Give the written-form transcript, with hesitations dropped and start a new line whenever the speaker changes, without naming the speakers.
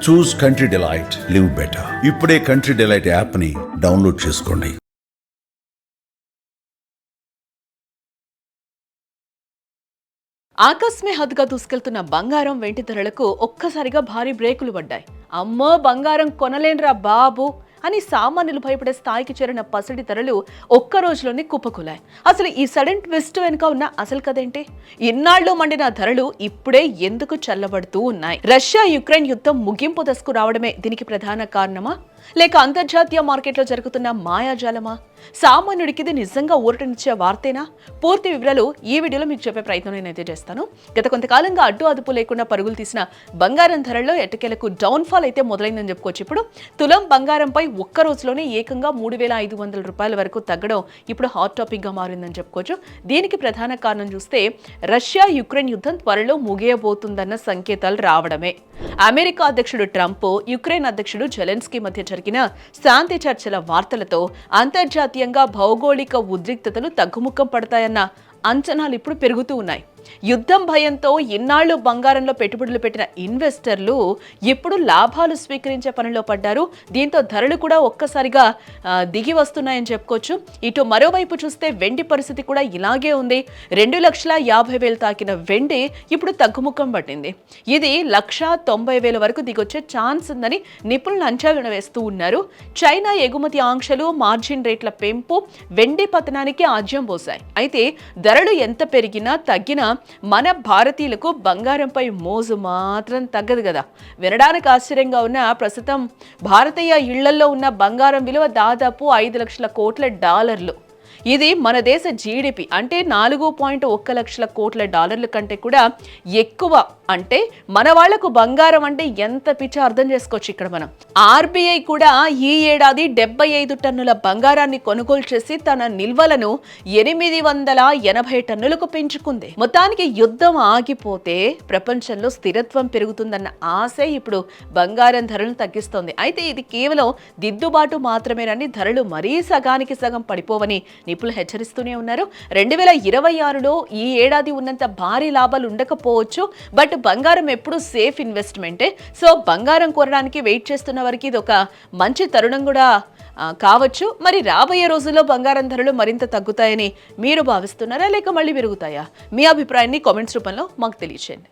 చూస్ country delight, live better. ఇప్పుడే country delight app ని download చేసుకోండి.
ఆకస్మే హద్దుగా దూసుకెళ్తున్న బంగారం వెండి ధరలకు ఒక్కసారిగా భారీ బ్రేకులు పడ్డాయి. అమ్మో బంగారం కొనలేనురా బాబు అని సామాన్యులు భయపడే స్థాయికి చేరిన పసిడి ధరలు ఒక్క రోజులోనే కుప్పకూలాయి. అసలు ఈ సడన్ ట్విస్ట్ వెనుక ఉన్న అసలు కదేంటి? ఇన్నాళ్లు మండిన ధరలు ఇప్పుడే ఎందుకు చల్లబడుతూ ఉన్నాయి? రష్యా యుక్రెయిన్ యుద్ధం ముగింపు దశకు రావడమే దీనికి ప్రధాన కారణమా, లేక అంతర్జాతీయ మార్కెట్లో జరుగుతున్న మాయాజాలమా? సామాన్యుడికి ఇది నిజంగా ఊరటనిచ్చే వార్తేనా? పూర్తి వివరాలు ఈ వీడియోలో మీకు చెప్పే ప్రయత్నం నేనైతే చేస్తాను. గత కొంతకాలంగా అడ్డు అదుపు లేకుండా పరుగులు తీసిన బంగారం ధరల్లో ఎట్టకేలకు డౌన్ ఫాల్ అయితే మొదలైందని చెప్పుకోవచ్చు. ఇప్పుడు తులం బంగారంపై ఒక్క రోజులోనే ఏకంగా 3,500 రూపాయల వరకు తగ్గడం ఇప్పుడు హాట్ టాపిక్ గా మారిందని చెప్పుకోవచ్చు. దీనికి ప్రధాన కారణం చూస్తే రష్యా యుక్రెయిన్ యుద్ధం త్వరలో ముగియబోతుందన్న సంకేతాలు రావడమే. అమెరికా అధ్యక్షుడు ట్రంప్, యుక్రెయిన్ అధ్యక్షుడు జెలెన్స్కీ మధ్య జరిగిన శాంతి చర్చల వార్తలతో అంతర్జాతీయంగా భౌగోళిక ఉద్రిక్తతలు తగ్గుముఖం పడతాయన్న అంచనాలు ఇప్పుడు పెరుగుతూ ఉన్నాయి. యుద్ధం భయంతో ఇన్నాళ్లు బంగారంలో పెట్టుబడులు పెట్టిన ఇన్వెస్టర్లు ఇప్పుడు లాభాలు స్వీకరించే పనిలో పడ్డారు. దీంతో ధరలు కూడా ఒక్కసారిగా దిగి వస్తున్నాయని చెప్పుకోవచ్చు. ఇటు మరోవైపు చూస్తే వెండి పరిస్థితి కూడా ఇలాగే ఉంది. 2,50,000 తాకిన వెండి ఇప్పుడు తగ్గుముఖం పట్టింది. ఇది 1,90,000 వరకు దిగొచ్చే ఛాన్స్ ఉందని నిపుణులు అంచనా వేస్తూ ఉన్నారు. చైనా ఎగుమతి ఆంక్షలు, మార్జిన్ రేట్ల పెంపు వెండి పతనానికి ఆజ్యం పోశాయి. అయితే ధరలు ఎంత పెరిగినా తగ్గినా మన భారతీయులకు బంగారంపై మోజు మాత్రం తగ్గదు కదా. వినడానికి ఆశ్చర్యంగా ఉన్న ప్రస్తుతం భారతీయ ఇళ్లల్లో ఉన్న బంగారం విలువ దాదాపు 5 లక్షల కోట్ల డాలర్లు. ఇది మన దేశ జీడిపి అంటే 4.1 లక్షల కోట్ల డాలర్ల కంటే కూడా ఎక్కువ. అంటే మన వాళ్లకు బంగారం అంటే ఎంత పిచ్చో అర్థం చేసుకోవచ్చు. ఇక్కడ మనం ఆర్బీఐ కూడా ఈ ఏడాది 75 టన్నుల బంగారాన్ని కొనుగోలు చేసి తన నిల్వలను 880 టన్నులకు పెంచుకుంది. మొత్తానికి యుద్ధం ఆగిపోతే ప్రపంచంలో స్థిరత్వం పెరుగుతుందన్న ఆశే ఇప్పుడు బంగారం ధరలను తగ్గిస్తోంది. అయితే ఇది కేవలం దిద్దుబాటు మాత్రమేనని, ధరలు మరీ సగానికి సగం పడిపోవని నిపుణులు హెచ్చరిస్తూనే ఉన్నారు. 2026లో ఈ ఏడాది ఉన్నంత భారీ లాభాలు ఉండకపోవచ్చు. బట్ బంగారం ఎప్పుడు సేఫ్ ఇన్వెస్ట్మెంటే. సో బంగారం కొనడానికి వెయిట్ చేస్తున్న వారికి ఇది ఒక మంచి తరుణం కూడా కావచ్చు. మరి రాబోయే రోజుల్లో బంగారం ధరలు మరింత తగ్గుతాయని మీరు భావిస్తున్నారా, లేక మళ్ళీ పెరుగుతాయా? మీ అభిప్రాయాన్ని కామెంట్స్ రూపంలో మాకు తెలియచేయండి.